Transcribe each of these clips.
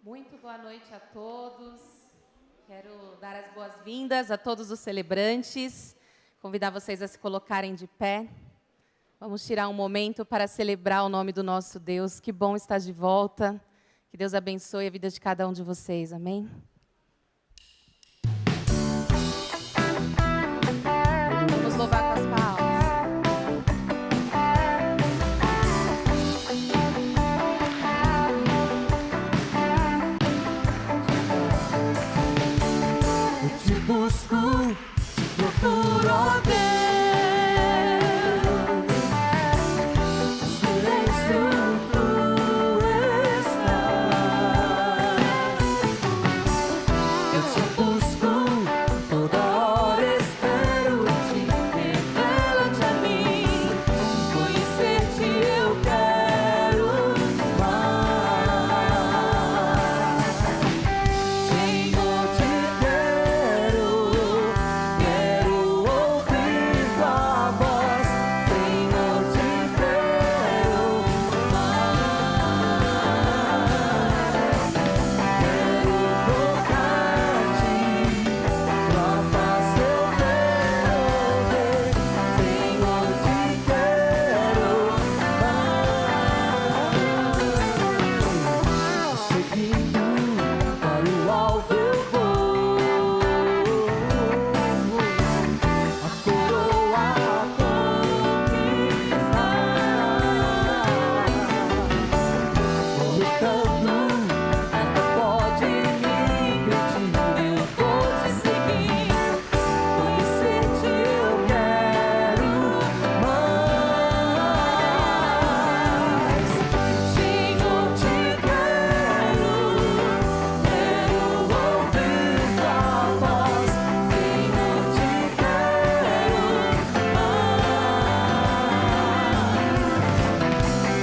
Muito boa noite a todos. Quero dar as boas-vindas a todos os celebrantes. Convidar vocês a se colocarem de pé. Vamos tirar um momento para celebrar o nome do nosso Deus. Que bom estar de volta. Que Deus abençoe a vida de cada um de vocês. Amém? Vamos louvar com as palmas. Busco, procuro a Deus. Silêncio tu estás. Eu te busco, toda hora espero te revela-te a mim. Conhecer-te eu quero mais. Senhor, te quero. Quero ouvir tua voz, Senhor, te quero mais. Quero tocar-te, tua face eu quero ver, Senhor, te quero mais. Seguindo para o alvo eu vou. A coroa a conquistar. Vou lutando, nada pode me impedir. Eu vou te seguir, conhecer-te eu quero mais. Senhor, te quero ouvir tua voz, Senhor, te quero mais.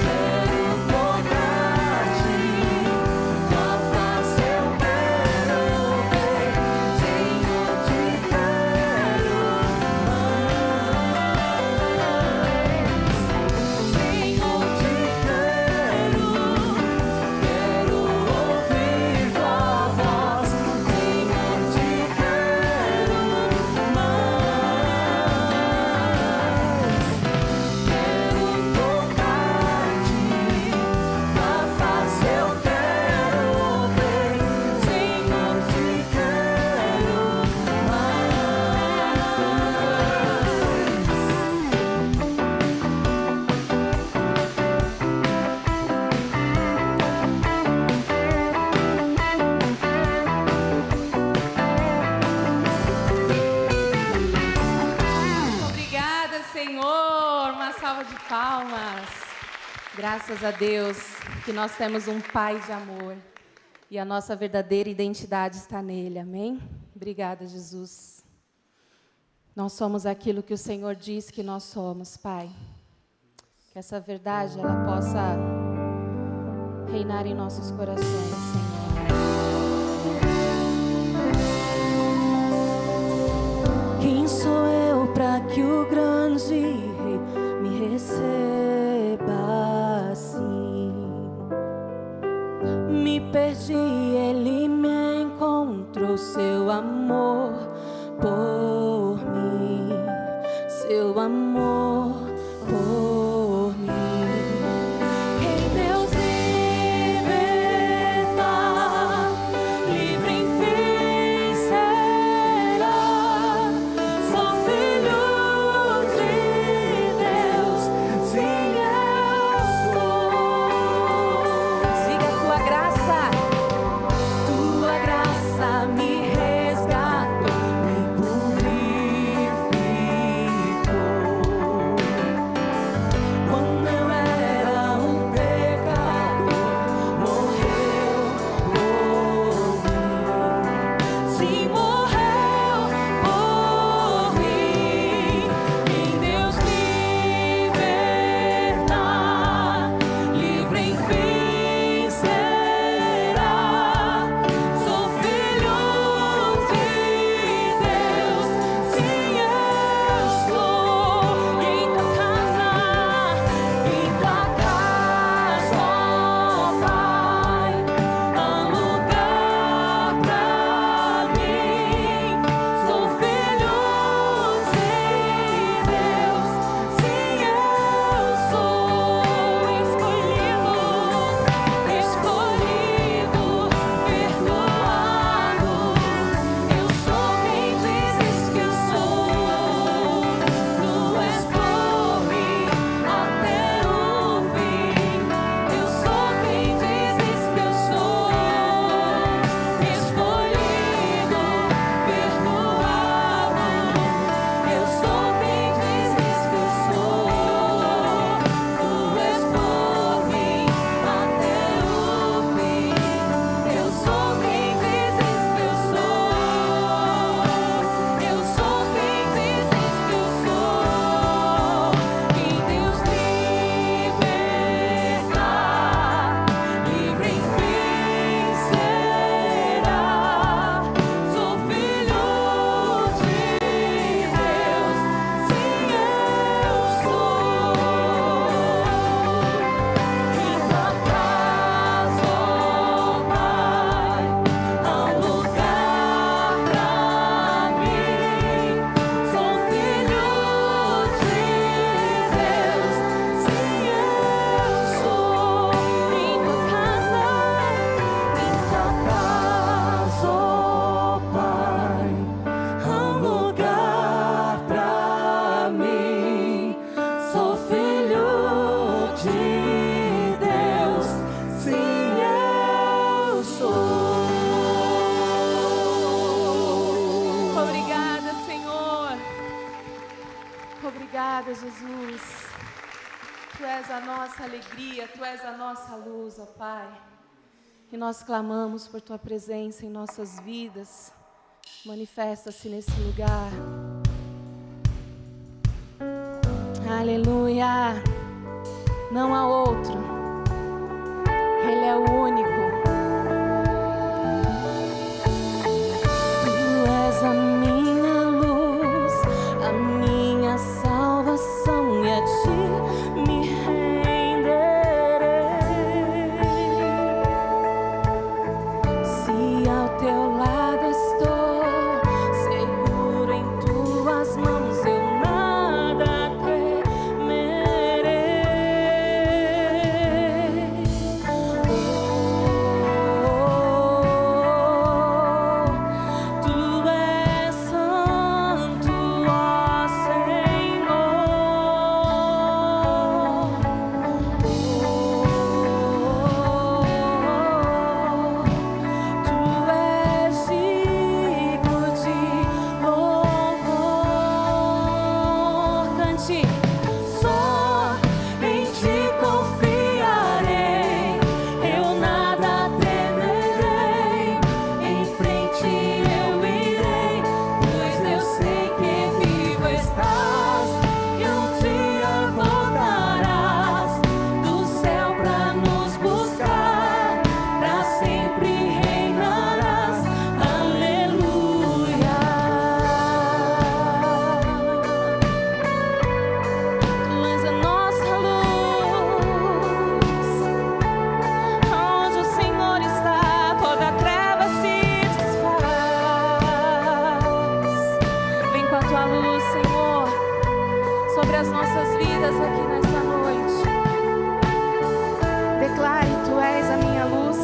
Quero tocar-te, tua face eu quero ver, Senhor, te quero mais. Senhor, te quero ouvir tua voz, Senhor, te quero mais. Quero tocar-te, tua face eu quero ver, Senhor, te quero Muito obrigada, Senhor. Uma salva de palmas. Graças a Deus que nós temos um Pai de amor e a nossa verdadeira identidade está nele. Amém? Obrigada, Jesus. Nós somos aquilo que o Senhor diz que nós somos, Pai. Que essa verdade ela possa reinar em nossos corações, Senhor. Quem sou eu para que o grande Rei me receba assim? Me perdi, ele me encontrou, seu amor por mim, seu amor por mim. Quem Deus liberta, livre enfim será. Sou filho de Deus, sim eu sou. Siga a tua graça. Tua graça me resgatou, me purificou. sou. Obrigada, Senhor. Obrigada, Jesus. Tu és a nossa alegria, Tu és a nossa luz, ó Pai. E nós clamamos por Tua presença em nossas vidas. Manifesta-se nesse lugar. Aleluia. Não há outro. Ele é o único. Tu és a minha luz, a minha salvação, e a Ti me renderei. Se ao Teu lado estou, seguro em Tuas mãos, eu nada temerei. Tu és santo, ó Senhor. Tu és digno de louvor. Cante. Só em Ti confiarei, eu nada temerei. Em frente eu irei, pois eu sei que vivo estás. E um dia voltarás do céu pra nos buscar, pra sempre reinarás. Aleluia. Tu és a nossa luz. Onde o Senhor está, toda treva se desfaz. Vem com a Tua luz, Senhor, sobre as nossas vidas aqui nessa noite. Declare: Tu és a minha luz.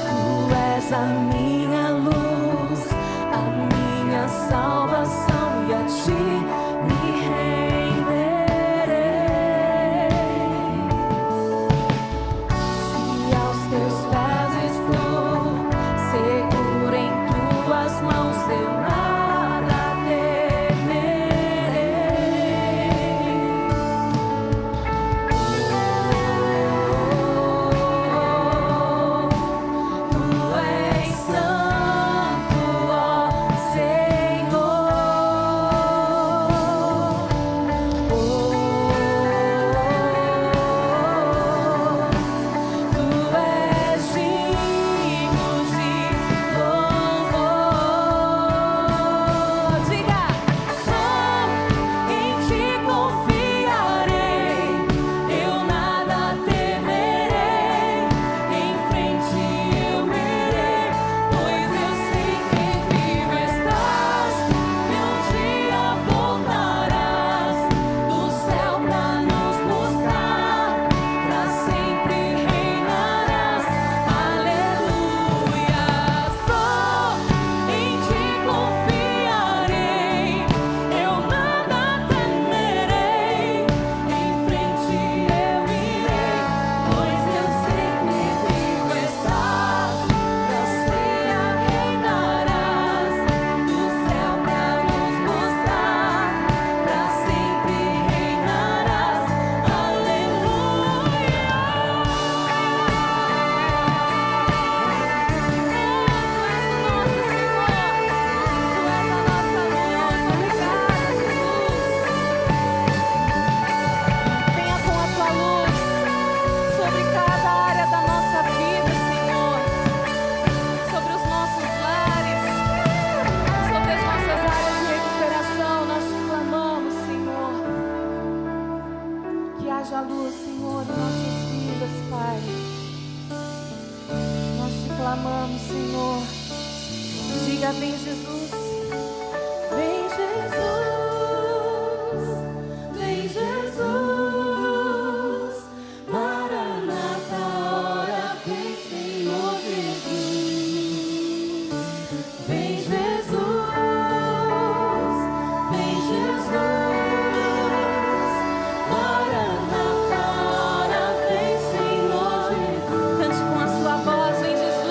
Tu és a minha luz, a minha salvação, e a Ti me renderei. Se aos Teus pés estou, seguro em Tuas mãos, eu nada temerei. Tu és santo, ó Senhor. Tu és digno de louvor. Diga: só em Ti confiarei, eu nada temerei. Em frente eu irei, pois eu sei que vivo estás. E um dia voltarás do céu pra nos buscar, pra sempre reinarás. Aleluia. Só em Ti confiarei, eu nada temerei. Em frente eu irei, pois eu sei que vivo estás. Pra sempre reinarás, do céu pra nos buscar, pra sempre reinarás. Aleluia. Venha com a Tua luz sobre cada área da nossa vida, Senhor. Sobre os nossos lares, sobre as nossas áreas de recuperação. Nós Te clamamos, Senhor. Que haja luz, Senhor, em nossas vidas, Pai. Nós Te clamamos, Senhor. Diga: vem, Jesus. Vem, Jesus. Vem, Jesus. Maranata, ora vem, Senhor Jesus. Vem, Jesus. Vem, Jesus. Maranata, ora vem, Senhor Jesus. Cante com a sua voz: vem, Jesus.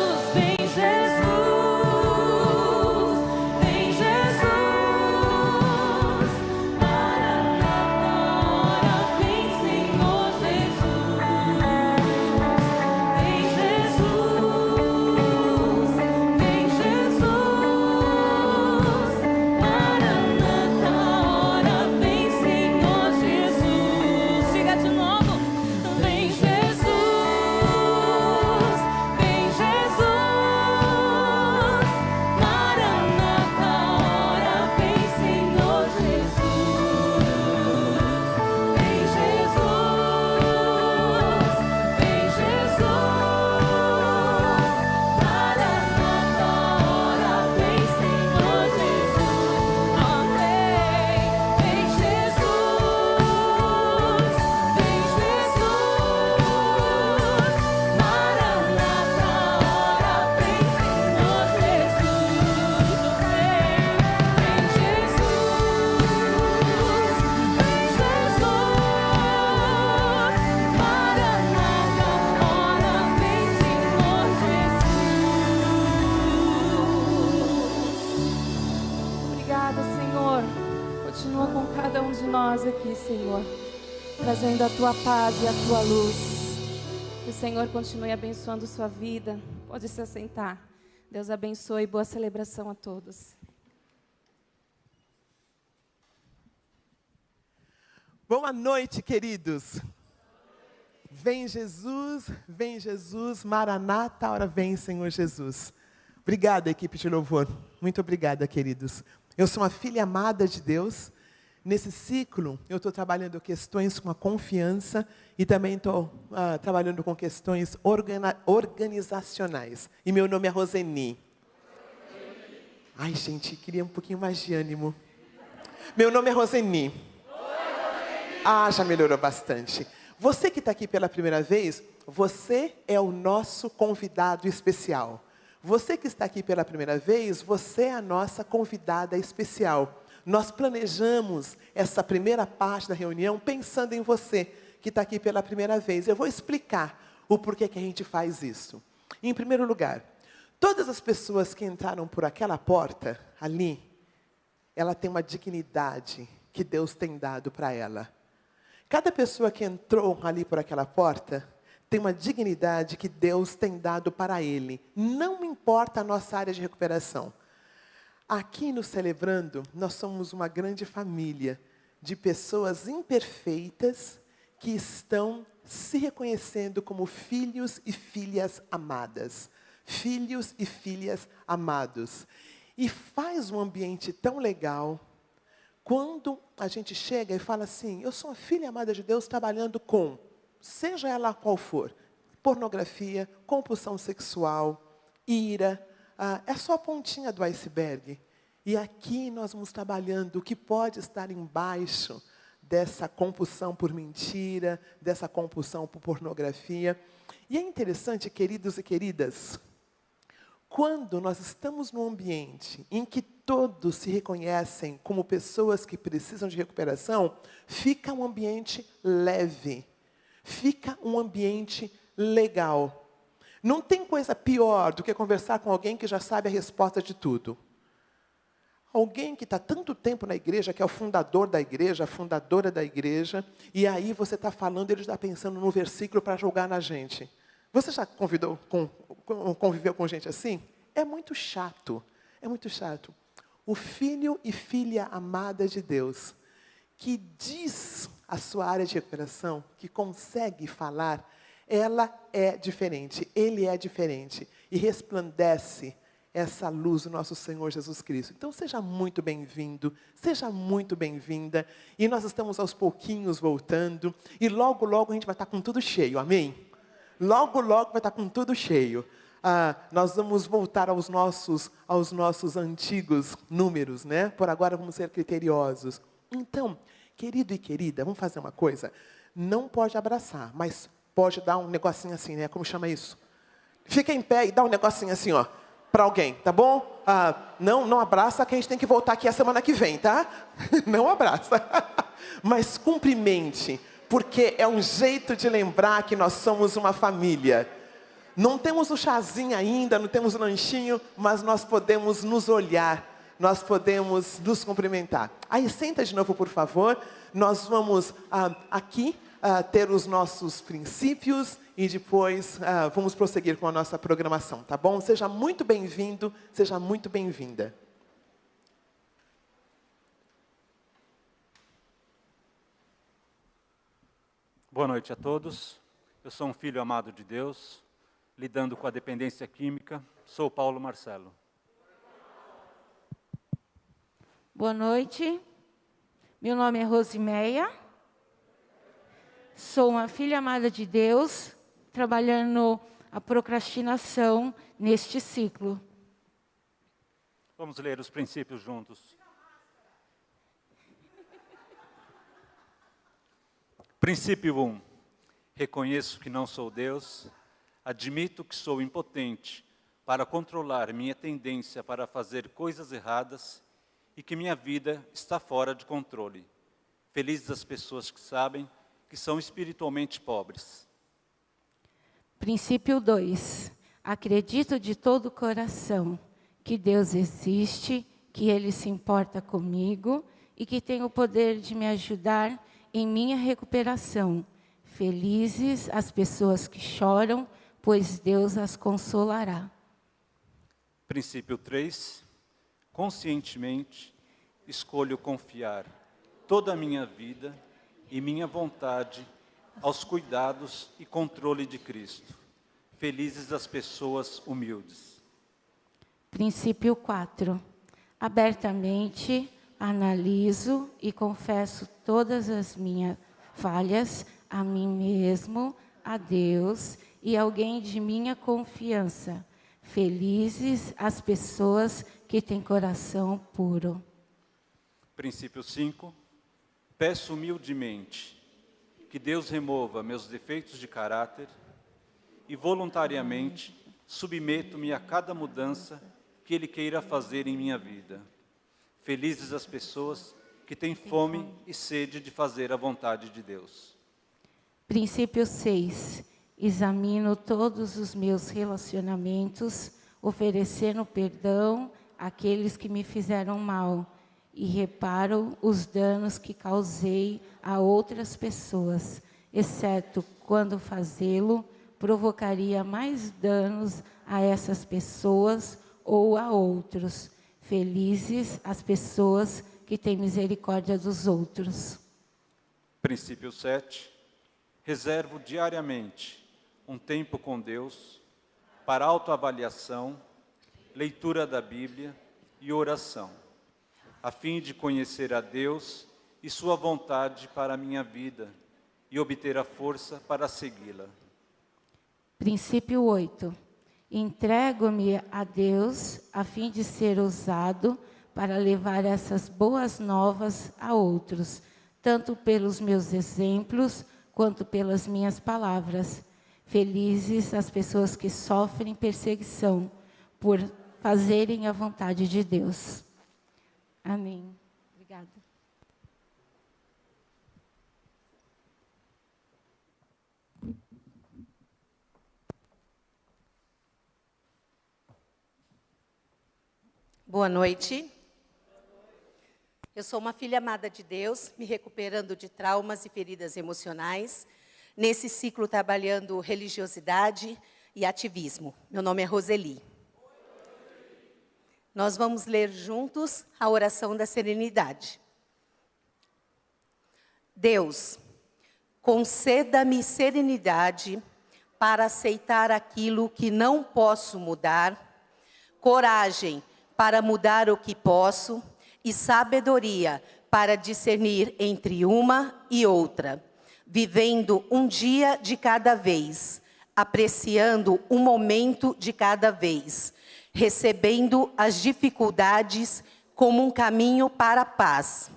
nós aqui, Senhor, trazendo a tua paz e a tua luz. Que o Senhor continue abençoando sua vida. Pode se assentar. Deus abençoe e boa celebração a todos. Boa noite, queridos. Vem Jesus, Maranata, a hora vem, Senhor Jesus. Obrigada, equipe de louvor. Muito obrigada, queridos. Eu sou uma filha amada de Deus. Nesse ciclo, eu estou trabalhando questões com a confiança e também estou trabalhando com questões organizacionais. E meu nome é Roseni. Ai, gente, queria um pouquinho mais de ânimo. Meu nome é Roseni. Ah, já melhorou bastante. Você que está aqui pela primeira vez, você é o nosso convidado especial. Você que está aqui pela primeira vez, você é a nossa convidada especial. Nós planejamos essa primeira parte da reunião pensando em você que está aqui pela primeira vez. Eu vou explicar o porquê que a gente faz isso. Em primeiro lugar, todas as pessoas que entraram por aquela porta ali, ela tem uma dignidade que Deus tem dado para ela. Cada pessoa que entrou ali por aquela porta tem uma dignidade que Deus tem dado para ele. Não importa a nossa área de recuperação. Aqui no Celebrando, nós somos uma grande família de pessoas imperfeitas que estão se reconhecendo como filhos e filhas amadas. Filhos e filhas amados. E faz um ambiente tão legal quando a gente chega e fala assim, eu sou uma filha amada de Deus trabalhando com, seja ela qual for, pornografia, compulsão sexual, ira, é só a pontinha do iceberg. E aqui nós vamos trabalhando o que pode estar embaixo dessa compulsão por mentira, dessa compulsão por pornografia. E é interessante, queridos e queridas, quando nós estamos num ambiente em que todos se reconhecem como pessoas que precisam de recuperação, fica um ambiente leve, fica um ambiente legal. Não tem coisa pior do que conversar com alguém que já sabe a resposta de tudo. Alguém que está tanto tempo na igreja, que é o fundador da igreja, a fundadora da igreja, e aí você está falando, ele está pensando no versículo para jogar na gente. Você já conviveu com gente assim? É muito chato, é muito chato. O filho e filha amada de Deus, que diz a sua área de recuperação, que consegue falar, ela é diferente, ele é diferente. E resplandece essa luz do nosso Senhor Jesus Cristo. Então seja muito bem-vindo, seja muito bem-vinda. E nós estamos aos pouquinhos voltando. E logo, logo a gente vai estar com tudo cheio, amém? Logo, logo vai estar com tudo cheio. Nós vamos voltar aos nossos antigos números, né? Por agora vamos ser criteriosos. Então, querido e querida, vamos fazer uma coisa. Não pode abraçar, mas pode dar um negocinho assim, né? Como chama isso? Fica em pé e dá um negocinho assim, ó, para alguém, tá bom? Não abraça, que a gente tem que voltar aqui a semana que vem, tá? Não abraça. Mas cumprimente, porque é um jeito de lembrar que nós somos uma família. Não temos o chazinho ainda, não temos o lanchinho, mas nós podemos nos olhar, nós podemos nos cumprimentar. Aí senta de novo, por favor. Nós vamos aqui ter os nossos princípios e depois vamos prosseguir com a nossa programação, tá bom? Seja muito bem-vindo, seja muito bem-vinda. Boa noite a todos. Eu sou um filho amado de Deus, lidando com a dependência química. Sou Paulo Marcelo. Boa noite. Meu nome é Rosimeia. Sou uma filha amada de Deus, trabalhando a procrastinação neste ciclo. Vamos ler os princípios juntos. Princípio 1. Reconheço que não sou Deus, admito que sou impotente para controlar minha tendência para fazer coisas erradas e que minha vida está fora de controle. Felizes as pessoas que sabem que são espiritualmente pobres. Princípio 2. Acredito de todo o coração que Deus existe, que Ele se importa comigo e que tem o poder de me ajudar em minha recuperação. Felizes as pessoas que choram, pois Deus as consolará. Princípio 3. Conscientemente escolho confiar toda a minha vida e minha vontade aos cuidados e controle de Cristo. Felizes as pessoas humildes. Princípio 4. Abertamente analiso e confesso todas as minhas falhas a mim mesmo, a Deus e alguém de minha confiança. Felizes as pessoas que têm coração puro. Princípio 5. Peço humildemente que Deus remova meus defeitos de caráter e voluntariamente submeto-me a cada mudança que Ele queira fazer em minha vida. Felizes as pessoas que têm fome e sede de fazer a vontade de Deus. Princípio 6. Examino todos os meus relacionamentos, oferecendo perdão àqueles que me fizeram mal e reparo os danos que causei a outras pessoas, exceto quando fazê-lo provocaria mais danos a essas pessoas ou a outros. Felizes as pessoas que têm misericórdia dos outros. Princípio 7. Reservo diariamente um tempo com Deus para autoavaliação, leitura da Bíblia e oração, a fim de conhecer a Deus e sua vontade para a minha vida e obter a força para segui-la. Princípio 8. Entrego-me a Deus a fim de ser usado para levar essas boas novas a outros, tanto pelos meus exemplos quanto pelas minhas palavras. Felizes as pessoas que sofrem perseguição por fazerem a vontade de Deus. Amém. Obrigada. Boa noite. Eu sou uma filha amada de Deus, me recuperando de traumas e feridas emocionais, nesse ciclo trabalhando religiosidade e ativismo. Meu nome é Roseli. Nós vamos ler juntos a oração da serenidade. Deus, conceda-me serenidade para aceitar aquilo que não posso mudar, coragem para mudar o que posso e sabedoria para discernir entre uma e outra, vivendo um dia de cada vez, apreciando um momento de cada vez, recebendo as dificuldades como um caminho para a paz,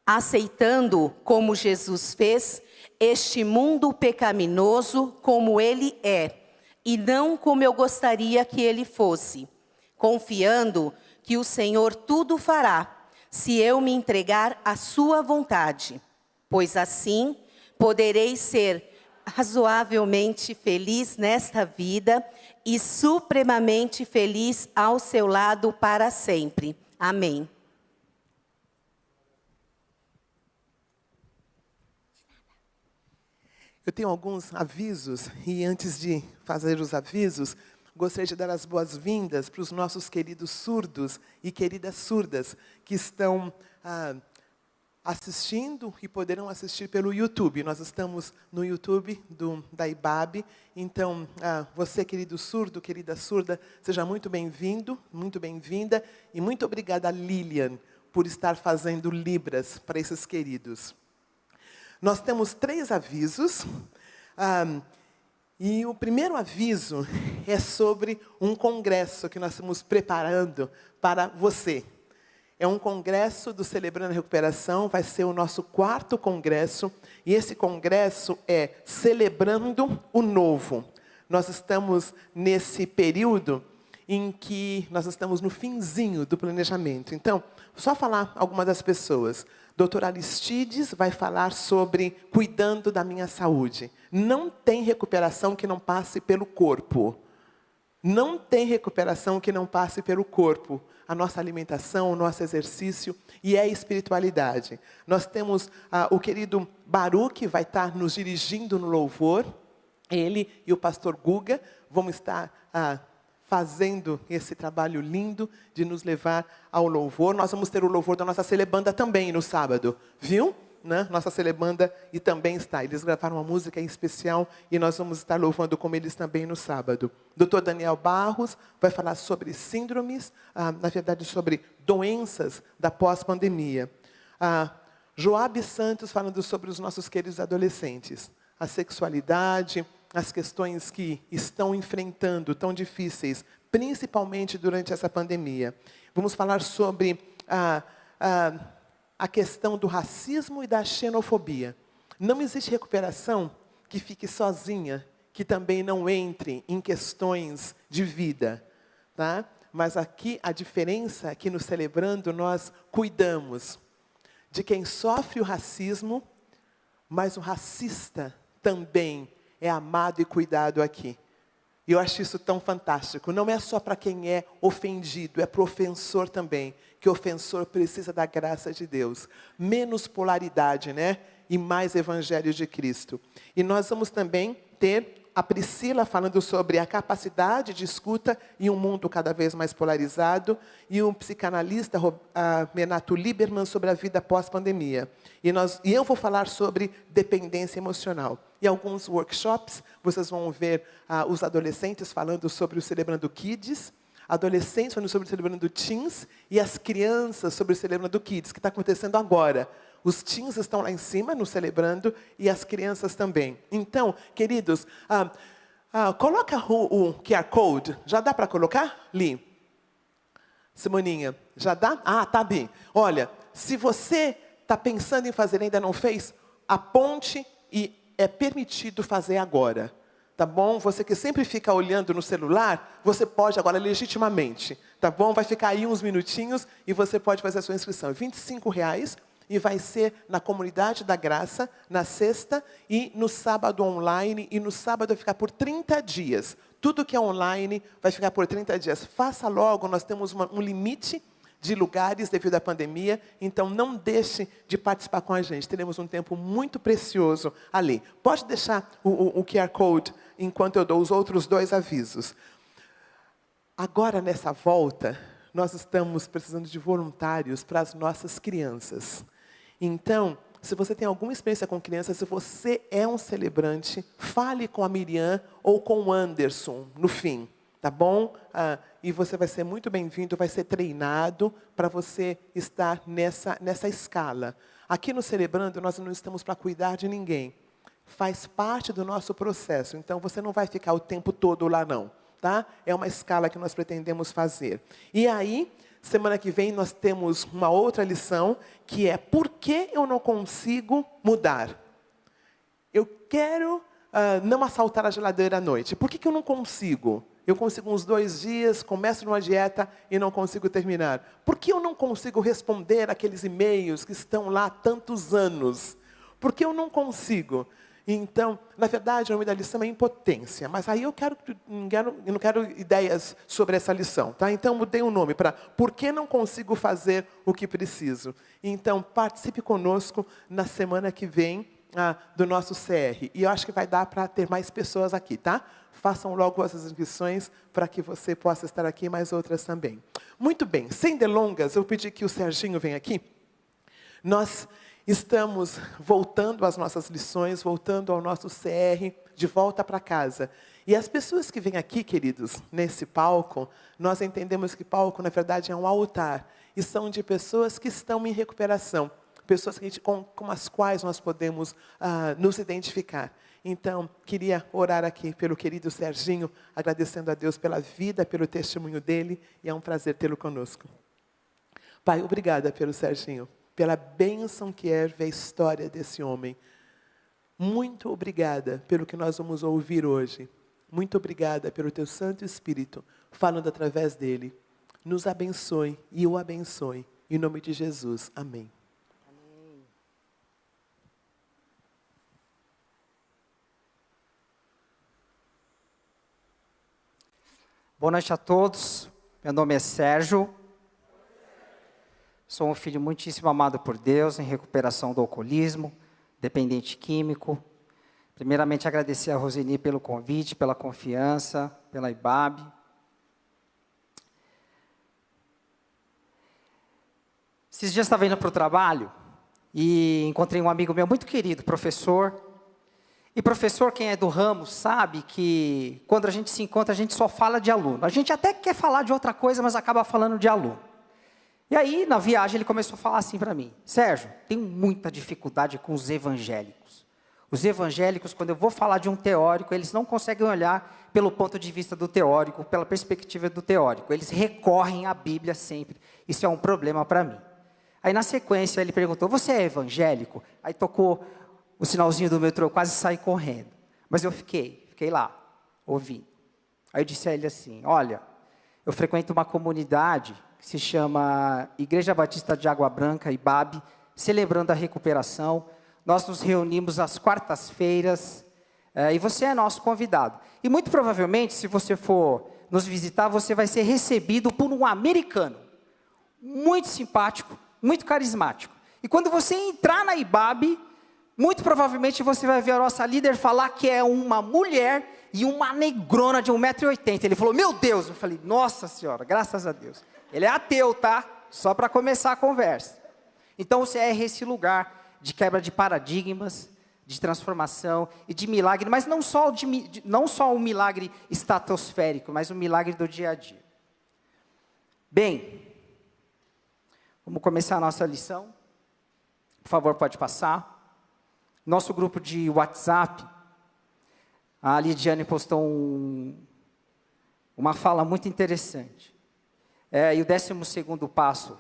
aceitando, como Jesus fez, este mundo pecaminoso como ele é, e não como eu gostaria que ele fosse, confiando que o Senhor tudo fará, se eu me entregar à sua vontade, pois assim poderei ser razoavelmente feliz nesta vida e supremamente feliz ao seu lado para sempre. Amém. Eu tenho alguns avisos, e antes de fazer os avisos, gostaria de dar as boas-vindas para os nossos queridos surdos e queridas surdas que estão assistindo e poderão assistir pelo YouTube. Nós estamos no YouTube da IBAB, então você, querido surdo, querida surda, seja muito bem-vindo, muito bem-vinda, e muito obrigada a Lilian por estar fazendo Libras para esses queridos. Nós temos 3 avisos, e o primeiro aviso é sobre um congresso que nós estamos preparando para você. É um congresso do Celebrando a Recuperação, vai ser o nosso 4º congresso, e esse congresso é Celebrando o Novo. Nós estamos nesse período em que nós estamos no finzinho do planejamento. Então, só falar algumas das pessoas. Doutor Aristides vai falar sobre cuidando da minha saúde. Não tem recuperação que não passe pelo corpo. Não tem recuperação que não passe pelo corpo. A nossa alimentação, o nosso exercício e a espiritualidade. Nós temos o querido Baruch, vai estar nos dirigindo no louvor. Ele e o pastor Guga vão estar fazendo esse trabalho lindo de nos levar ao louvor. Nós vamos ter o louvor da nossa celebanda também no sábado, viu? Né? Nossa celebanda e também está. Eles gravaram uma música em especial e nós vamos estar louvando com eles também no sábado. Dr. Daniel Barros vai falar sobre síndromes, na verdade sobre doenças da pós-pandemia. Joabe Santos falando sobre os nossos queridos adolescentes, a sexualidade, as questões que estão enfrentando tão difíceis, principalmente durante essa pandemia. Vamos falar sobre a questão do racismo e da xenofobia. Não existe recuperação que fique sozinha, que também não entre em questões de vida. Tá? Mas aqui a diferença é que no Celebrando nós cuidamos de quem sofre o racismo, mas o racista também é amado e cuidado aqui. E eu acho isso tão fantástico. Não é só para quem é ofendido, é para o ofensor também. Que o ofensor precisa da graça de Deus. Menos polaridade, né? E mais evangelho de Cristo. E nós vamos também ter a Priscila falando sobre a capacidade de escuta em um mundo cada vez mais polarizado. E o psicanalista Renato Lieberman sobre a vida pós-pandemia. E eu vou falar sobre dependência emocional. Em alguns workshops, vocês vão ver os adolescentes falando sobre o Celebrando Kids, adolescentes falando sobre o Celebrando Teens, e as crianças sobre o Celebrando Kids, que está acontecendo agora. Os teens estão lá em cima, no Celebrando, e as crianças também. Então, queridos, coloca o QR Code. Já dá para colocar? Li. Simoninha, já dá? Tá bem. Olha, se você está pensando em fazer e ainda não fez, aponte e é permitido fazer agora, tá bom? Você que sempre fica olhando no celular, você pode agora legitimamente, tá bom? Vai ficar aí uns minutinhos e você pode fazer a sua inscrição. R$25 e vai ser na Comunidade da Graça, na sexta e no sábado online. E no sábado vai ficar por 30 dias. Tudo que é online vai ficar por 30 dias. Faça logo, nós temos um limite de lugares devido à pandemia, então não deixe de participar com a gente. Teremos um tempo muito precioso ali. Pode deixar o QR Code enquanto eu dou os outros 2 avisos. Agora, nessa volta, nós estamos precisando de voluntários para as nossas crianças. Então, se você tem alguma experiência com crianças, se você é um celebrante, fale com a Miriam ou com o Anderson no fim. Tá bom? E você vai ser muito bem-vindo, vai ser treinado para você estar nessa escala. Aqui no Celebrando, nós não estamos para cuidar de ninguém. Faz parte do nosso processo. Então, você não vai ficar o tempo todo lá, não. Tá? É uma escala que nós pretendemos fazer. E aí, semana que vem, nós temos uma outra lição, que é por que eu não consigo mudar? Eu quero não assaltar a geladeira à noite. Por que eu não consigo? Eu consigo uns 2 dias, começo numa dieta e não consigo terminar. Por que eu não consigo responder aqueles e-mails que estão lá há tantos anos? Por que eu não consigo? Então, na verdade, o nome da lição é impotência. Mas aí eu não quero ideias sobre essa lição. Tá? Então, mudei o nome para por que não consigo fazer o que preciso? Então, participe conosco na semana que vem do nosso CR. E eu acho que vai dar para ter mais pessoas aqui, tá? Façam logo as inscrições para que você possa estar aqui e mais outras também. Muito bem, sem delongas, eu pedi que o Serginho venha aqui. Nós estamos voltando às nossas lições, voltando ao nosso CR, de volta para casa. E as pessoas que vêm aqui, queridos, nesse palco, nós entendemos que palco, na verdade, é um altar. E são de pessoas que estão em recuperação. Pessoas com as quais nós podemos nos identificar. Então, queria orar aqui pelo querido Serginho, agradecendo a Deus pela vida, pelo testemunho dele, e é um prazer tê-lo conosco. Pai, obrigada pelo Serginho, pela bênção que é ver a história desse homem. Muito obrigada pelo que nós vamos ouvir hoje. Muito obrigada pelo teu Santo Espírito, falando através dele. Nos abençoe e o abençoe. Em nome de Jesus. Amém. Boa noite a todos. Meu nome é Sérgio. Sou um filho muitíssimo amado por Deus, em recuperação do alcoolismo, dependente químico. Primeiramente, agradecer a Roseni pelo convite, pela confiança, pela IBAB. Esses dias estava indo para o trabalho e encontrei um amigo meu muito querido, professor. E professor, quem é do ramo, sabe que quando a gente se encontra, a gente só fala de aluno. A gente até quer falar de outra coisa, mas acaba falando de aluno. E aí, na viagem, ele começou a falar assim para mim: Sérgio, tenho muita dificuldade com os evangélicos. Os evangélicos, quando eu vou falar de um teórico, eles não conseguem olhar pelo ponto de vista do teórico, pela perspectiva do teórico. Eles recorrem à Bíblia sempre. Isso é um problema para mim. Aí, na sequência, ele perguntou: você é evangélico? Aí tocou o sinalzinho do metrô, eu quase saí correndo. Mas eu fiquei lá, ouvindo. Aí eu disse a ele assim: olha, eu frequento uma comunidade que se chama Igreja Batista de Água Branca, IBAB, celebrando a recuperação. Nós nos reunimos às quartas-feiras, e você é nosso convidado. E muito provavelmente, se você for nos visitar, você vai ser recebido por um americano, muito simpático, muito carismático. E quando você entrar na IBAB, muito provavelmente você vai ver a nossa líder falar que é uma mulher e uma negrona de 1,80 m. Ele falou: meu Deus! Eu falei: nossa senhora, graças a Deus. Ele é ateu, tá? Só para começar a conversa. Então, você é esse lugar de quebra de paradigmas, de transformação e de milagre, mas não só um milagre estratosférico, mas um milagre do dia a dia. Bem, vamos começar a nossa lição. Por favor, pode passar. Nosso grupo de WhatsApp, a Lidiane postou uma fala muito interessante. E o 12º passo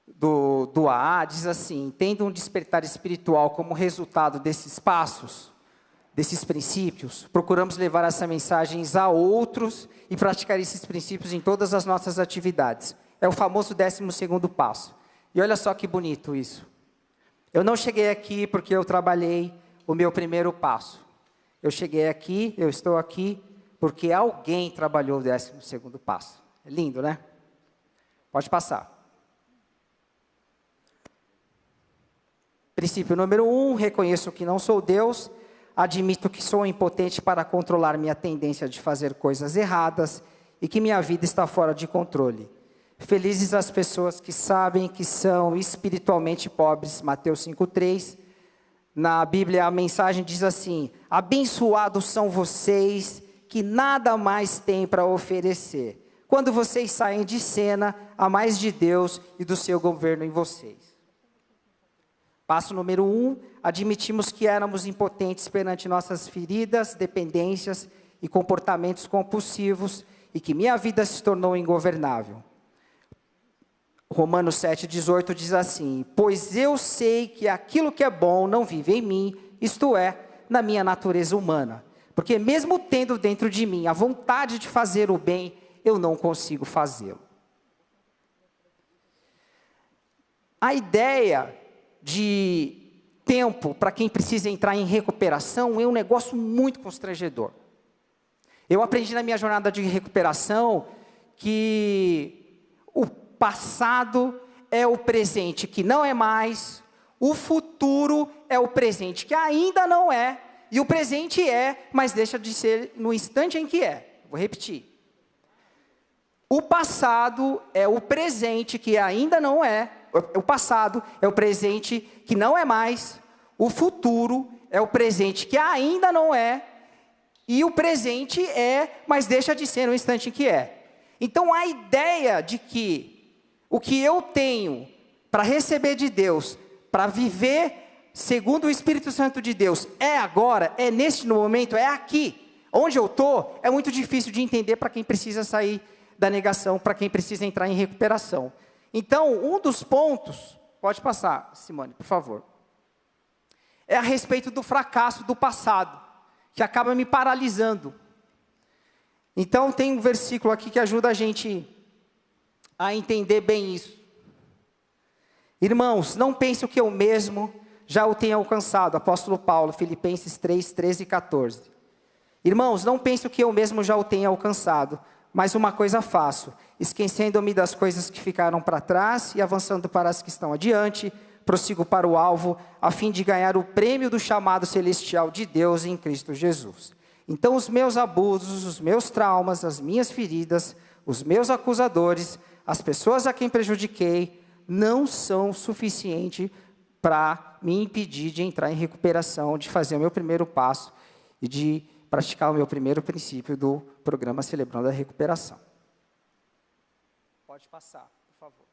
do AA diz assim: tendo um despertar espiritual como resultado desses passos, desses princípios, procuramos levar essa mensagens a outros e praticar esses princípios em todas as nossas atividades. É o famoso 12º passo. E olha só que bonito isso. Eu não cheguei aqui porque eu trabalhei o meu primeiro passo. Eu cheguei aqui, eu estou aqui, porque alguém trabalhou o 12º passo. É lindo, né? Pode passar. Princípio número 1, reconheço que não sou Deus, admito que sou impotente para controlar minha tendência de fazer coisas erradas e que minha vida está fora de controle. Felizes as pessoas que sabem que são espiritualmente pobres. Mateus 5,3. Na Bíblia a mensagem diz assim: abençoados são vocês que nada mais têm para oferecer. Quando vocês saem de cena, há mais de Deus e do seu governo em vocês. Passo número 1, admitimos que éramos impotentes perante nossas feridas, dependências e comportamentos compulsivos e que minha vida se tornou ingovernável. Romanos 7,18 diz assim: pois eu sei que aquilo que é bom não vive em mim, isto é, na minha natureza humana. Porque mesmo tendo dentro de mim a vontade de fazer o bem, eu não consigo fazê-lo. A ideia de tempo para quem precisa entrar em recuperação é um negócio muito constrangedor. Eu aprendi na minha jornada de recuperação que o passado é o presente que não é mais, o futuro é o presente que ainda não é, e o presente é, mas deixa de ser no instante em que é. Vou repetir. O passado é o presente que ainda não é, o passado é o presente que não é mais, o futuro é o presente que ainda não é, e o presente é, mas deixa de ser no instante em que é. Então a ideia de que o que eu tenho para receber de Deus, para viver segundo o Espírito Santo de Deus, é agora, é neste momento, é aqui. Onde eu estou, é muito difícil de entender para quem precisa sair da negação, para quem precisa entrar em recuperação. Então, um dos pontos, pode passar, Simone, por favor, é a respeito do fracasso do passado, que acaba me paralisando. Então, tem um versículo aqui que ajuda a gente a entender bem isso. Irmãos, não pense que eu mesmo já o tenha alcançado. Apóstolo Paulo, Filipenses 3, 13 e 14. Irmãos, não pense que eu mesmo já o tenha alcançado, mas uma coisa faço, esquecendo-me das coisas que ficaram para trás e avançando para as que estão adiante, prossigo para o alvo, a fim de ganhar o prêmio do chamado celestial de Deus em Cristo Jesus. Então os meus abusos, os meus traumas, as minhas feridas, os meus acusadores, as pessoas a quem prejudiquei, não são suficientes para me impedir de entrar em recuperação, de fazer o meu primeiro passo e de praticar o meu primeiro princípio do programa Celebrando a Recuperação. Pode passar, por favor.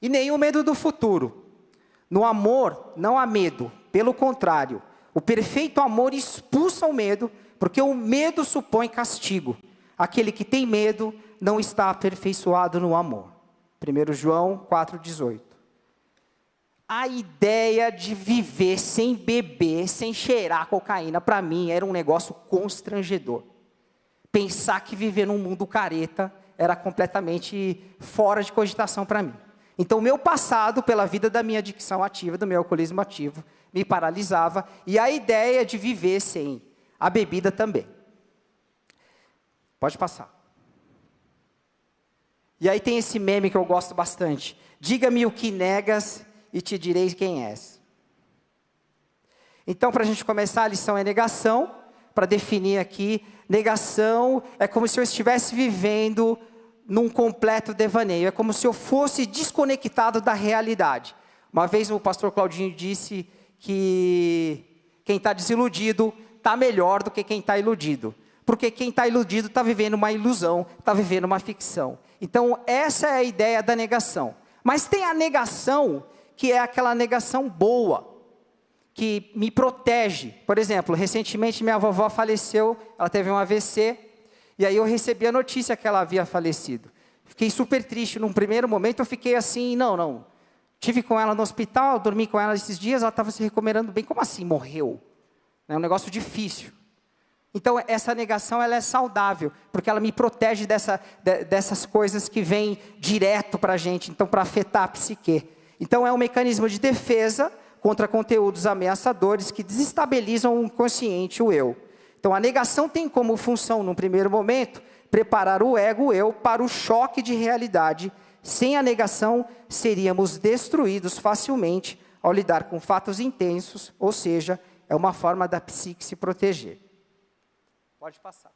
E nenhum medo do futuro. No amor, não há medo. Pelo contrário, o perfeito amor expulsa o medo, porque o medo supõe castigo. Aquele que tem medo não está aperfeiçoado no amor. 1 João 4,18. A ideia de viver sem beber, sem cheirar cocaína, para mim era um negócio constrangedor. Pensar que viver num mundo careta era completamente fora de cogitação para mim. Então, o meu passado, pela vida da minha adicção ativa, do meu alcoolismo ativo, me paralisava, e a ideia de viver sem a bebida também. Pode passar. E aí tem esse meme que eu gosto bastante. Diga-me o que negas e te direi quem és. Então, para a gente começar, a lição é negação. Para definir aqui, negação é como se eu estivesse vivendo num completo devaneio. É como se eu fosse desconectado da realidade. Uma vez o pastor Claudinho disse que quem está desiludido está melhor do que quem está iludido. Porque quem está iludido está vivendo uma ilusão, está vivendo uma ficção. Então, essa é a ideia da negação. Mas tem a negação, que é aquela negação boa, que me protege. Por exemplo, recentemente minha vovó faleceu, ela teve um AVC, e aí eu recebi a notícia que ela havia falecido. Fiquei super triste. Num primeiro momento eu fiquei assim, não. Tive com ela no hospital, dormi com ela esses dias, ela estava se recuperando bem. Como assim, morreu? É um negócio difícil. Então, essa negação ela é saudável, porque ela me protege dessas coisas que vêm direto para a gente, então, para afetar a psique. Então, é um mecanismo de defesa contra conteúdos ameaçadores que desestabilizam o inconsciente, o eu. Então, a negação tem como função, num primeiro momento, preparar o ego, o eu, para o choque de realidade. Sem a negação, seríamos destruídos facilmente ao lidar com fatos intensos, ou seja, é uma forma da psique se proteger. Pode passar.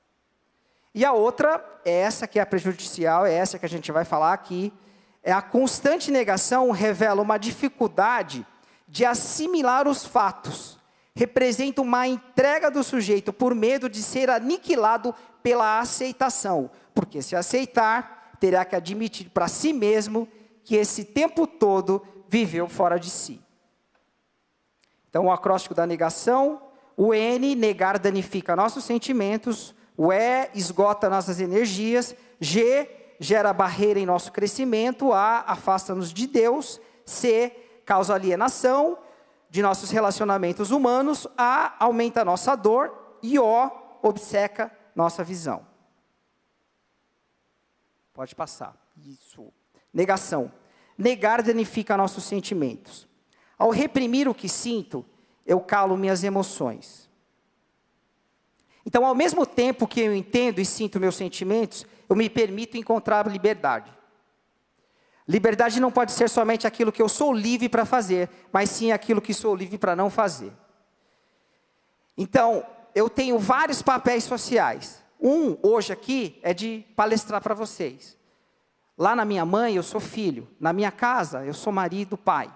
E a outra, é essa que é a prejudicial, é essa que a gente vai falar aqui. É a constante negação revela uma dificuldade de assimilar os fatos. Representa uma entrega do sujeito por medo de ser aniquilado pela aceitação. Porque se aceitar, terá que admitir para si mesmo que esse tempo todo viveu fora de si. Então, o acróstico da negação. O N, negar, danifica nossos sentimentos. O E, esgota nossas energias. G, gera barreira em nosso crescimento. A, afasta-nos de Deus. C, causa alienação de nossos relacionamentos humanos. A, aumenta a nossa dor. E O, obceca nossa visão. Pode passar. Isso. Negação. Negar danifica nossos sentimentos. Ao reprimir o que sinto, eu calo minhas emoções. Então, ao mesmo tempo que eu entendo e sinto meus sentimentos, eu me permito encontrar liberdade. Liberdade não pode ser somente aquilo que eu sou livre para fazer, mas sim aquilo que sou livre para não fazer. Então, eu tenho vários papéis sociais. Hoje aqui, é de palestrar para vocês. Lá na minha mãe, eu sou filho. Na minha casa, eu sou marido, pai.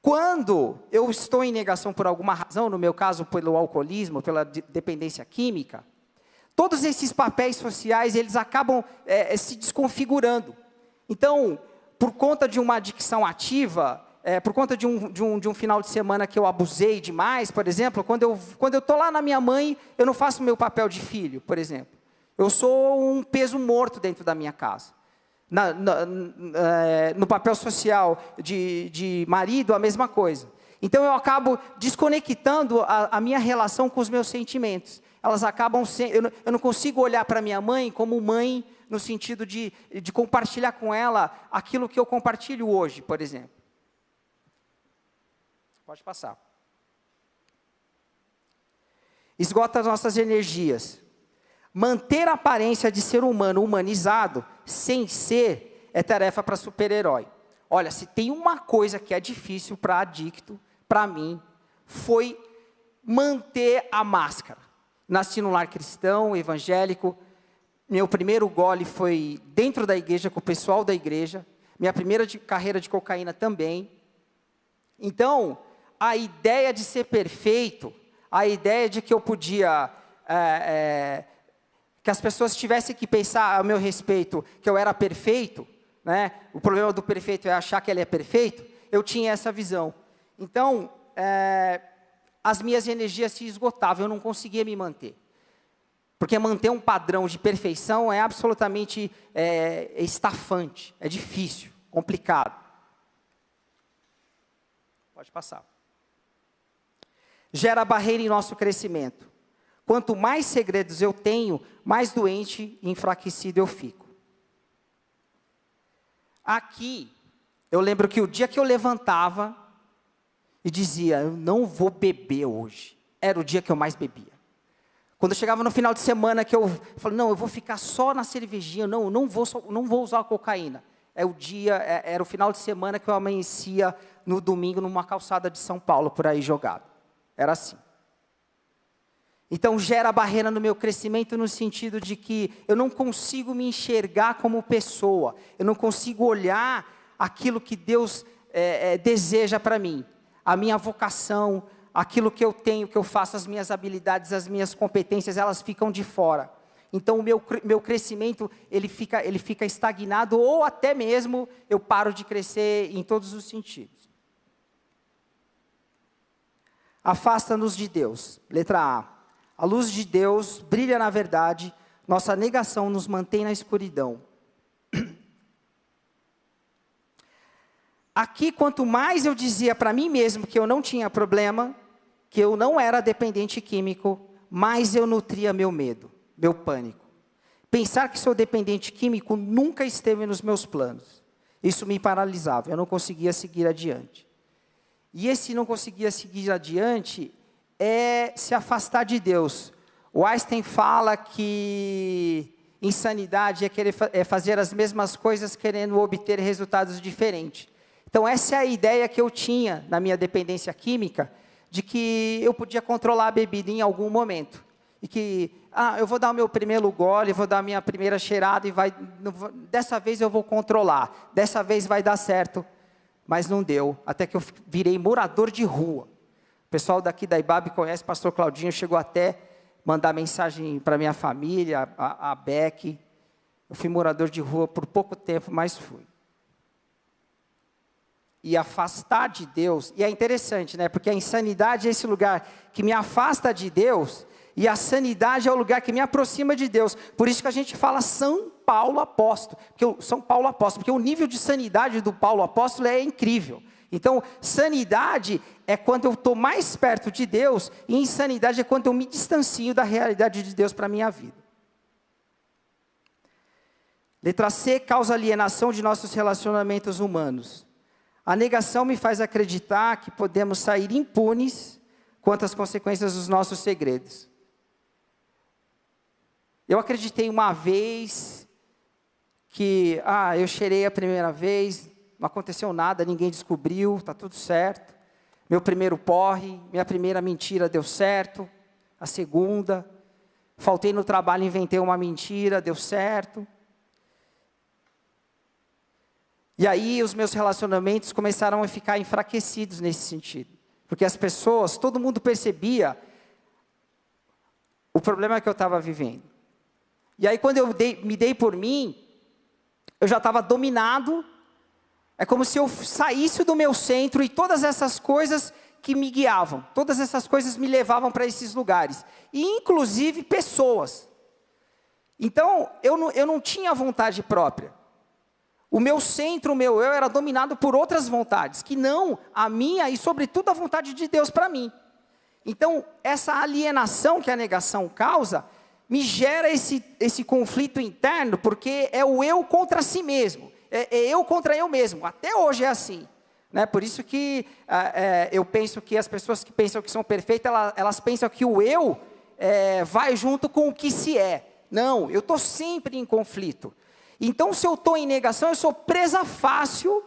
Quando eu estou em negação por alguma razão, no meu caso pelo alcoolismo, pela dependência química, todos esses papéis sociais, eles acabam se desconfigurando. Então, por conta de uma adicção ativa, por conta de um final de semana que eu abusei demais, por exemplo, quando eu estou lá na minha mãe, eu não faço o meu papel de filho, por exemplo. Eu sou um peso morto dentro da minha casa. No papel social de marido, a mesma coisa. Então, eu acabo desconectando a minha relação com os meus sentimentos. Elas acabam sendo... Eu não consigo olhar para minha mãe como mãe, no sentido de compartilhar com ela aquilo que eu compartilho hoje, por exemplo. Pode passar. Esgota as nossas energias. Manter a aparência de ser humano humanizado, sem ser, é tarefa para super-herói. Olha, se tem uma coisa que é difícil para adicto, para mim, foi manter a máscara. Nasci num lar cristão, evangélico. Meu primeiro gole foi dentro da igreja, com o pessoal da igreja. Minha primeira carreira de cocaína também. Então, a ideia de ser perfeito, a ideia de que eu podia... que as pessoas tivessem que pensar a meu respeito que eu era perfeito, né? O problema do perfeito é achar que ele é perfeito. Eu tinha essa visão. Então, as minhas energias se esgotavam, eu não conseguia me manter. Porque manter um padrão de perfeição é absolutamente estafante, é difícil, complicado. Pode passar. Gera barreira em nosso crescimento. Quanto mais segredos eu tenho, mais doente e enfraquecido eu fico. Aqui, eu lembro que o dia que eu levantava e dizia, eu não vou beber hoje, era o dia que eu mais bebia. Quando eu chegava no final de semana que eu falei, não, eu vou ficar só na cervejinha, não vou usar a cocaína. Era o final de semana que eu amanhecia no domingo numa calçada de São Paulo, por aí jogado. Era assim. Então, gera barreira no meu crescimento no sentido de que eu não consigo me enxergar como pessoa. Eu não consigo olhar aquilo que Deus deseja para mim. A minha vocação, aquilo que eu tenho, que eu faço, as minhas habilidades, as minhas competências, elas ficam de fora. Então, o meu crescimento, ele fica estagnado ou até mesmo eu paro de crescer em todos os sentidos. Afasta-nos de Deus. Letra A. A luz de Deus brilha na verdade, nossa negação nos mantém na escuridão. Aqui, quanto mais eu dizia para mim mesmo que eu não tinha problema, que eu não era dependente químico, mais eu nutria meu medo, meu pânico. Pensar que sou dependente químico nunca esteve nos meus planos. Isso me paralisava, eu não conseguia seguir adiante. E esse não conseguia seguir adiante é se afastar de Deus. O Einstein fala que insanidade é fazer as mesmas coisas querendo obter resultados diferentes. Então essa é a ideia que eu tinha na minha dependência química, de que eu podia controlar a bebida em algum momento. E que, eu vou dar o meu primeiro gole, vou dar a minha primeira cheirada e dessa vez eu vou controlar, dessa vez vai dar certo. Mas não deu, até que eu virei morador de rua. O pessoal daqui da IBAB conhece o pastor Claudinho, chegou até mandar mensagem para minha família, a Beck. Eu fui morador de rua por pouco tempo, mas fui. E afastar de Deus, e é interessante, né? Porque a insanidade é esse lugar que me afasta de Deus, e a sanidade é o lugar que me aproxima de Deus. Por isso que a gente fala São Paulo Apóstolo, porque o nível de sanidade do Paulo Apóstolo é incrível. Então, sanidade é quando eu estou mais perto de Deus, e insanidade é quando eu me distancio da realidade de Deus para a minha vida. Letra C, causa alienação de nossos relacionamentos humanos. A negação me faz acreditar que podemos sair impunes quanto às consequências dos nossos segredos. Eu acreditei uma vez que, eu cheirei a primeira vez, não aconteceu nada, ninguém descobriu, está tudo certo. Meu primeiro porre, minha primeira mentira deu certo, a segunda. Faltei no trabalho, inventei uma mentira, deu certo. E aí os meus relacionamentos começaram a ficar enfraquecidos nesse sentido. Porque as pessoas, todo mundo percebia o problema que eu estava vivendo. E aí quando eu me dei por mim, eu já estava dominado. É como se eu saísse do meu centro e todas essas coisas que me guiavam, todas essas coisas me levavam para esses lugares. E inclusive pessoas. Então eu não tinha vontade própria. O meu centro, o meu eu, era dominado por outras vontades, que não a minha e, sobretudo, a vontade de Deus para mim. Então, essa alienação que a negação causa, me gera esse conflito interno, porque é o eu contra si mesmo, é eu contra eu mesmo, até hoje é assim. Né? Por isso que eu penso que as pessoas que pensam que são perfeitas, elas pensam que o eu vai junto com o que se é. Não, eu estou sempre em conflito. Então, se eu estou em negação, eu sou presa fácil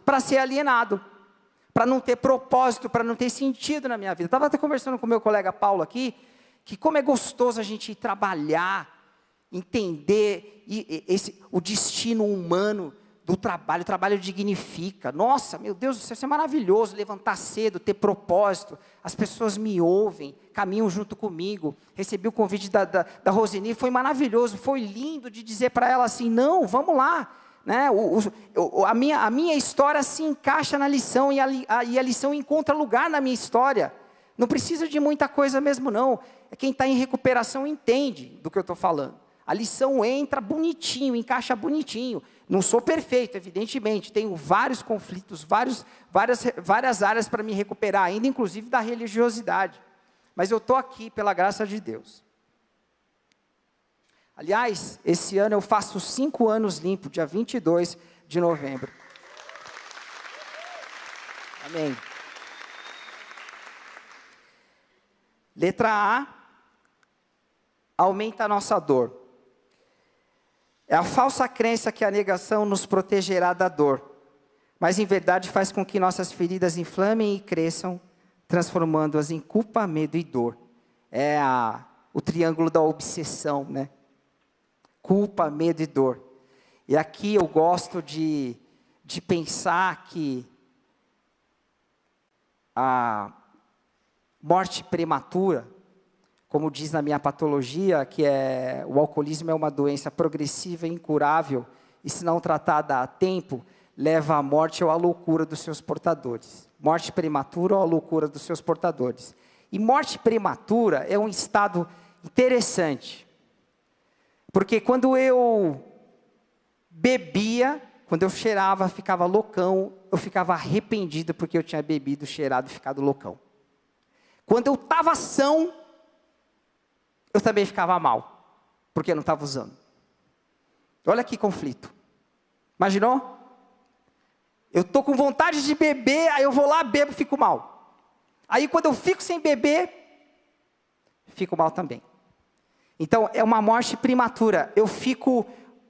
para ser alienado, para não ter propósito, para não ter sentido na minha vida. Estava até conversando com o meu colega Paulo aqui, que como é gostoso a gente ir trabalhar, entender o destino humano do trabalho. O trabalho dignifica. Nossa, meu Deus, isso é maravilhoso, levantar cedo, ter propósito. As pessoas me ouvem, caminham junto comigo. Recebi o convite da Roseni, foi maravilhoso, foi lindo de dizer para ela assim, não, vamos lá. Né? A minha história se encaixa na lição e a lição encontra lugar na minha história. Não precisa de muita coisa mesmo não. Quem está em recuperação entende do que eu estou falando. A lição entra bonitinho, encaixa bonitinho. Não sou perfeito, evidentemente. Tenho vários conflitos, várias áreas para me recuperar, ainda inclusive da religiosidade. Mas eu estou aqui pela graça de Deus. Aliás, esse ano eu faço 5 anos limpo, dia 22 de novembro. Amém. Letra A, aumenta a nossa dor. É a falsa crença que a negação nos protegerá da dor, mas em verdade faz com que nossas feridas inflamem e cresçam, transformando-as em culpa, medo e dor. É o triângulo da obsessão, né? Culpa, medo e dor. E aqui eu gosto de pensar que a morte prematura, como diz na minha patologia, que o alcoolismo é uma doença progressiva e incurável, e se não tratada a tempo, leva à morte ou à loucura dos seus portadores. Morte prematura ou à loucura dos seus portadores. E morte prematura é um estado interessante, porque quando eu bebia, quando eu cheirava, ficava loucão, eu ficava arrependido porque eu tinha bebido, cheirado e ficado loucão. Quando eu estava são, eu também ficava mal, porque eu não estava usando. Olha que conflito. Imaginou? Eu estou com vontade de beber, aí eu vou lá, bebo e fico mal. Aí quando eu fico sem beber, fico mal também. Então é uma morte prematura, eu fico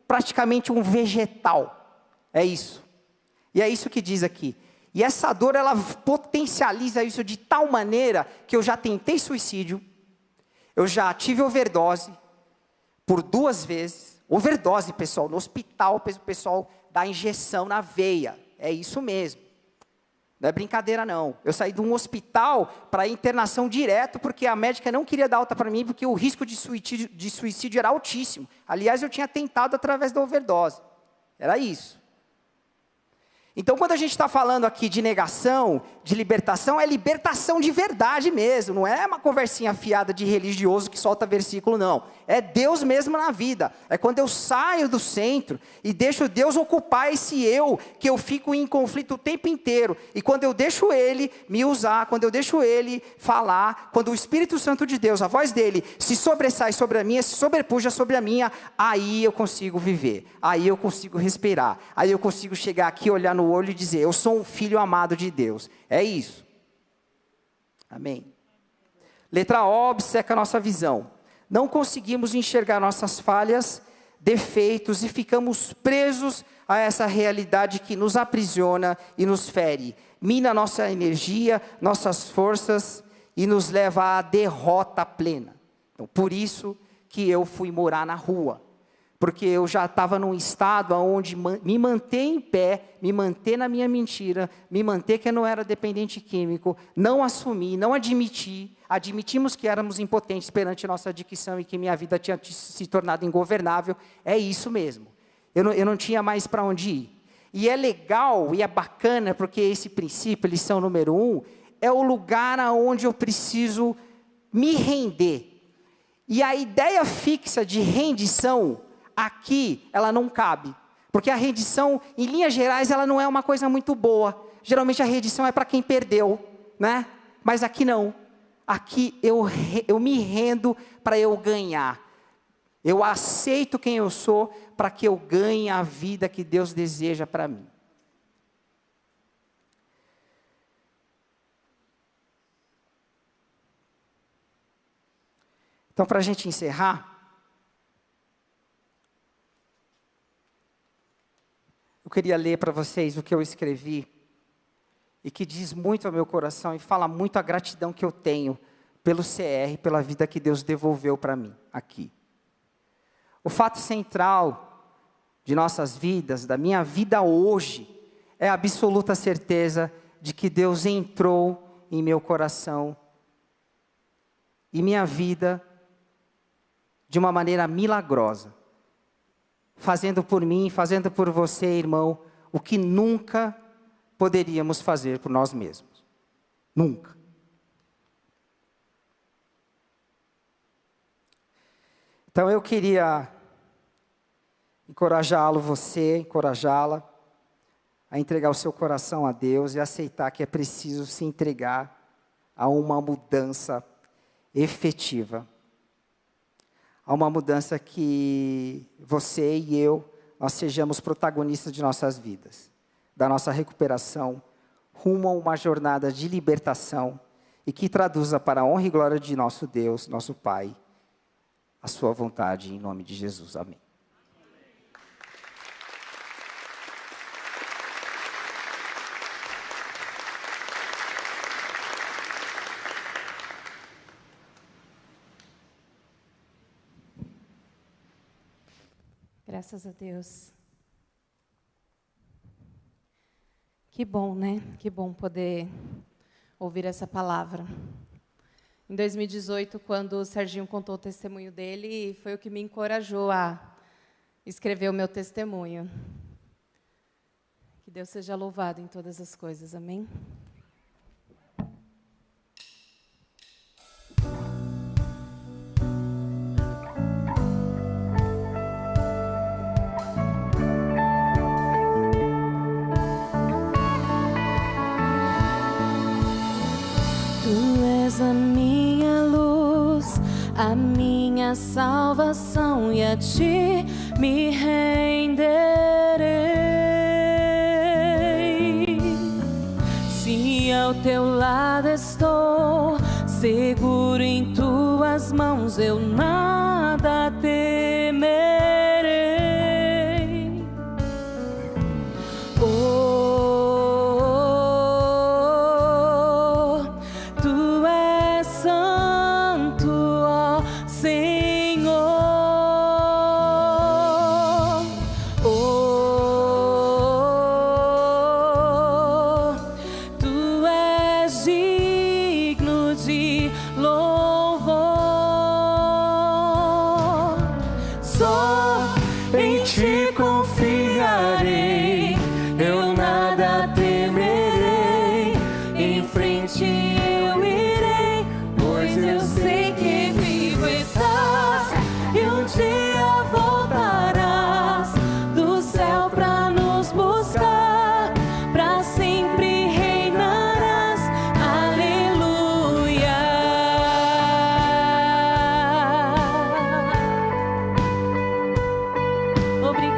praticamente um vegetal. É isso. E é isso que diz aqui. E essa dor, ela potencializa isso de tal maneira que eu já tentei suicídio, eu já tive overdose por 2 vezes. Overdose, pessoal, no hospital, o pessoal dá injeção na veia. É isso mesmo. Não é brincadeira, não. Eu saí de um hospital para internação direto, porque a médica não queria dar alta para mim, porque o risco de suicídio era altíssimo. Aliás, eu tinha tentado através da overdose. Era isso. Então, quando a gente está falando aqui de negação, de libertação, é libertação de verdade mesmo. Não é uma conversinha fiada de religioso que solta versículo, não. É Deus mesmo na vida. É quando eu saio do centro e deixo Deus ocupar esse eu, que eu fico em conflito o tempo inteiro. E quando eu deixo Ele me usar, quando eu deixo Ele falar, quando o Espírito Santo de Deus, a voz dEle, se sobressai sobre a minha, se sobrepuja sobre a minha, aí eu consigo viver. Aí eu consigo respirar. Aí eu consigo chegar aqui, olhar no olho e dizer, eu sou um filho amado de Deus. É isso. Amém. Letra O, obceca a nossa visão. Não conseguimos enxergar nossas falhas, defeitos e ficamos presos a essa realidade que nos aprisiona e nos fere. Mina nossa energia, nossas forças e nos leva à derrota plena. Então, por isso que eu fui morar na rua. Porque eu já estava num estado onde me manter em pé, me manter na minha mentira, me manter que eu não era dependente químico, não assumir, não admitir, admitimos que éramos impotentes perante nossa adicção e que minha vida tinha se tornado ingovernável, é isso mesmo. Eu não tinha mais para onde ir. E é legal e é bacana, porque esse princípio, lição número 1, é o lugar onde eu preciso me render. E a ideia fixa de rendição, aqui, ela não cabe. Porque a rendição, em linhas gerais, ela não é uma coisa muito boa. Geralmente a rendição é para quem perdeu, né? Mas aqui não. Aqui eu me rendo para eu ganhar. Eu aceito quem eu sou para que eu ganhe a vida que Deus deseja para mim. Então, para a gente encerrar, eu queria ler para vocês o que eu escrevi e que diz muito ao meu coração e fala muito a gratidão que eu tenho pelo CR, pela vida que Deus devolveu para mim aqui. O fato central de nossas vidas, da minha vida hoje, é a absoluta certeza de que Deus entrou em meu coração e minha vida de uma maneira milagrosa, fazendo por mim, fazendo por você, irmão, o que nunca poderíamos fazer por nós mesmos. Nunca. Então eu queria encorajá-lo, você, encorajá-la, a entregar o seu coração a Deus e aceitar que é preciso se entregar a uma mudança efetiva. A uma mudança que você e eu, nós sejamos protagonistas de nossas vidas, da nossa recuperação, rumo a uma jornada de libertação e que traduza para a honra e glória de nosso Deus, nosso Pai, a sua vontade, em nome de Jesus. Amém. Graças a Deus. Que bom, né? Que bom poder ouvir essa palavra. Em 2018, quando o Serginho contou o testemunho dele, foi o que me encorajou a escrever o meu testemunho. Que Deus seja louvado em todas as coisas, amém? Tu és a minha luz, a minha salvação, e a ti me renderei. Se ao teu lado estou, seguro em tuas mãos, eu nada temerei. Tu és santo, ó Senhor. Tu és digno de louvor. Só em ti confiarei, eu nada temerei. Em frente eu irei, pois eu sei que vivo estás e um dia voltarás do céu pra nos buscar, pra sempre reinarás. Aleluia. Obrigada.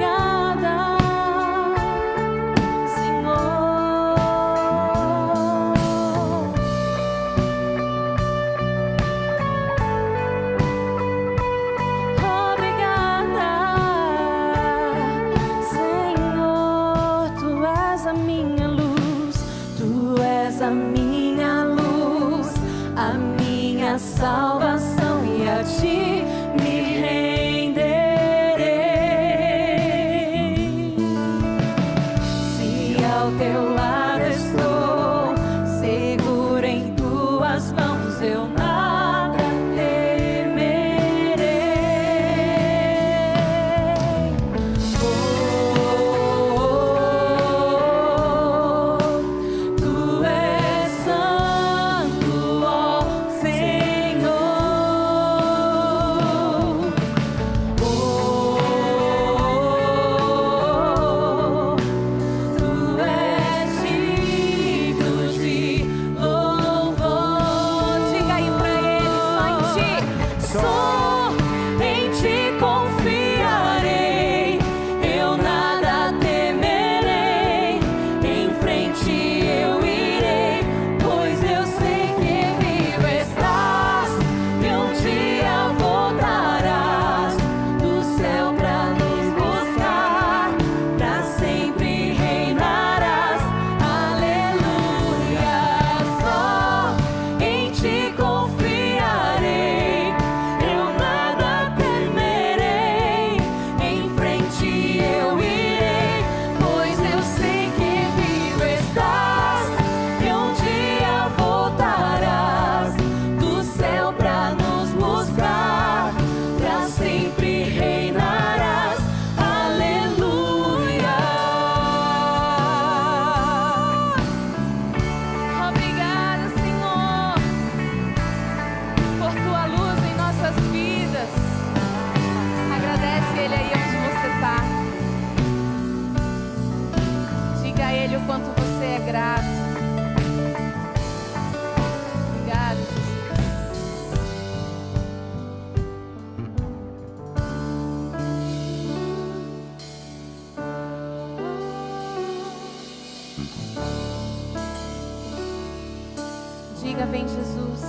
vem Jesus.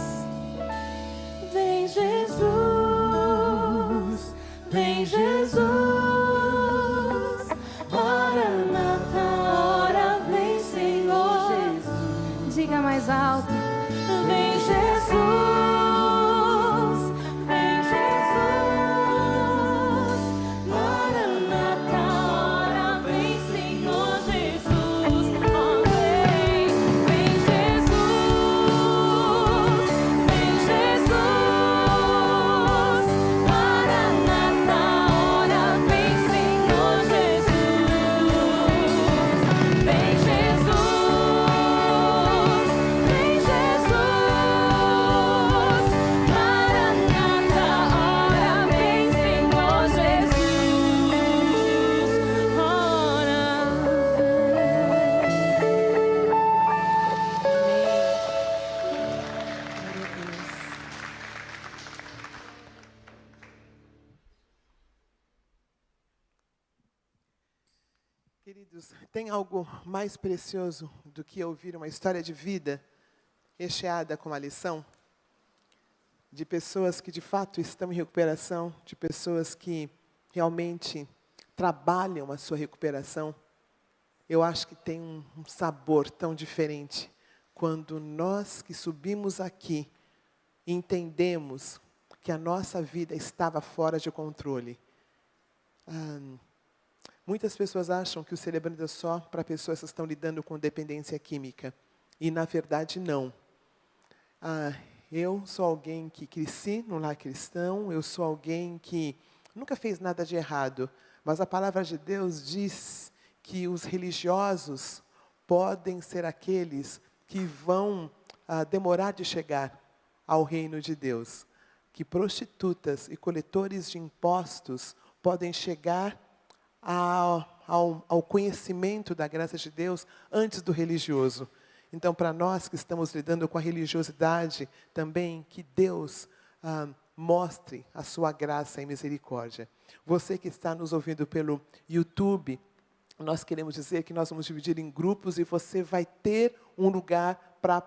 Vem Jesus, vem Jesus, Maranata, ora vem Senhor Jesus. Diga mais alto. Vem Jesus, vem Jesus, Maranata, ora vem Senhor Jesus. Amém. Vem Jesus, vem Jesus, Maranata, ora vem Senhor Jesus. Vem Jesus, vem Jesus, Maranata, ora vem Senhor Jesus. Ora Queridos, tem algo mais precioso do que ouvir uma história de vida recheada com a lição de pessoas que de fato estão em recuperação, de pessoas que realmente trabalham a sua recuperação? Eu acho que tem um sabor tão diferente quando nós que subimos aqui entendemos que a nossa vida estava fora de controle. Muitas pessoas acham que o Celebrando é só para pessoas que estão lidando com dependência química. E, na verdade, não. Eu sou alguém que cresci no lar cristão, eu sou alguém que nunca fez nada de errado, mas a palavra de Deus diz que os religiosos podem ser aqueles que vão demorar de chegar ao reino de Deus, que prostitutas e coletores de impostos podem chegar ao conhecimento da graça de Deus antes do religioso. Então, para nós que estamos lidando com a religiosidade, também que Deus mostre a sua graça e misericórdia. Você que está nos ouvindo pelo YouTube, nós queremos dizer que nós vamos dividir em grupos e você vai ter um lugar para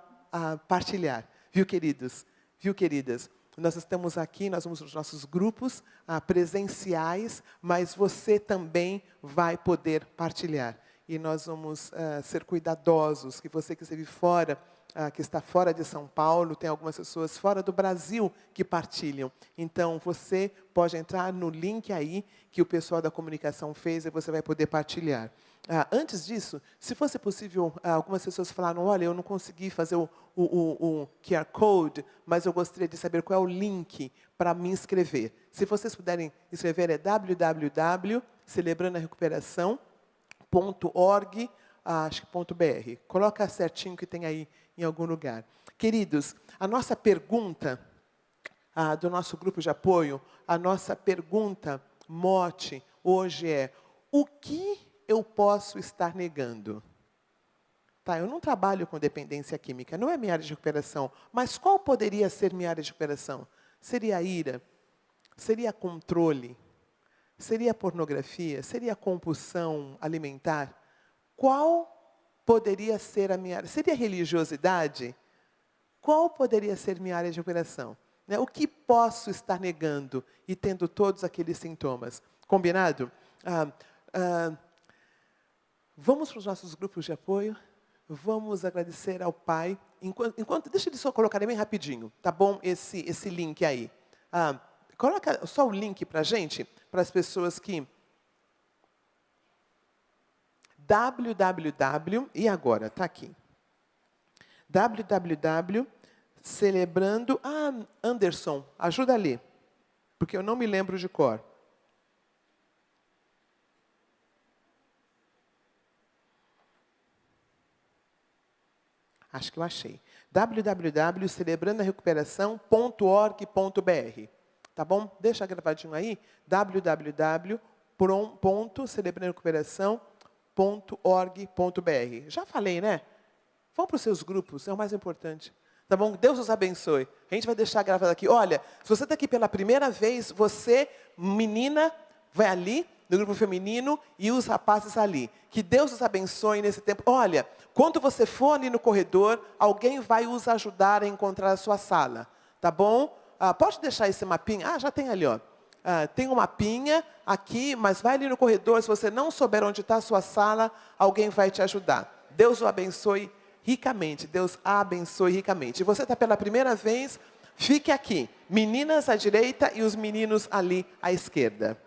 partilhar. Viu, queridos? Viu, queridas? Nós estamos aqui, nós vamos nos nossos grupos presenciais, mas você também vai poder partilhar. E nós vamos ser cuidadosos, que você que esteve fora, que está fora de São Paulo, tem algumas pessoas fora do Brasil que partilham. Então, você pode entrar no link aí que o pessoal da comunicação fez e você vai poder partilhar. Antes disso, se fosse possível, algumas pessoas falaram, olha, eu não consegui fazer o QR Code, mas eu gostaria de saber qual é o link para me inscrever. Se vocês puderem escrever, é www.celebrandoarecuperação.org, acho que .br. Coloca certinho que tem aí em algum lugar. Queridos, a nossa pergunta do nosso grupo de apoio, a nossa pergunta mote hoje é: o que eu posso estar negando? Tá, eu não trabalho com dependência química, não é minha área de recuperação, mas qual poderia ser minha área de recuperação? Seria a ira? Seria controle? Seria pornografia? Seria compulsão alimentar? Qual poderia ser a minha área? Seria religiosidade? Qual poderia ser minha área de recuperação? O que posso estar negando e tendo todos aqueles sintomas? Combinado? Vamos para os nossos grupos de apoio. Vamos agradecer ao Pai. Deixa eu só colocar bem rapidinho, tá bom? Esse link aí. Coloca só o link para a gente, para as pessoas que... www, e agora, está aqui. www.celebrando... Anderson, ajuda a ler, porque eu não me lembro de cor. Acho que eu achei. www.celebrandoarecuperação.org.br. Tá bom? Deixa gravadinho aí. www.celebrandoarecuperação.org.br. Já falei, né? Vão para os seus grupos, é o mais importante. Tá bom? Deus os abençoe. A gente vai deixar gravado aqui. Olha, se você está aqui pela primeira vez, você, menina, vai ali no grupo feminino e os rapazes ali. Que Deus os abençoe nesse tempo. Olha, quando você for ali no corredor, alguém vai os ajudar a encontrar a sua sala. Tá bom? Pode deixar esse mapinha. Já tem ali, ó. Tem um mapinha aqui, mas vai ali no corredor. Se você não souber onde está a sua sala, alguém vai te ajudar. Deus o abençoe ricamente. Deus a abençoe ricamente. E você está pela primeira vez, fique aqui. Meninas à direita e os meninos ali à esquerda.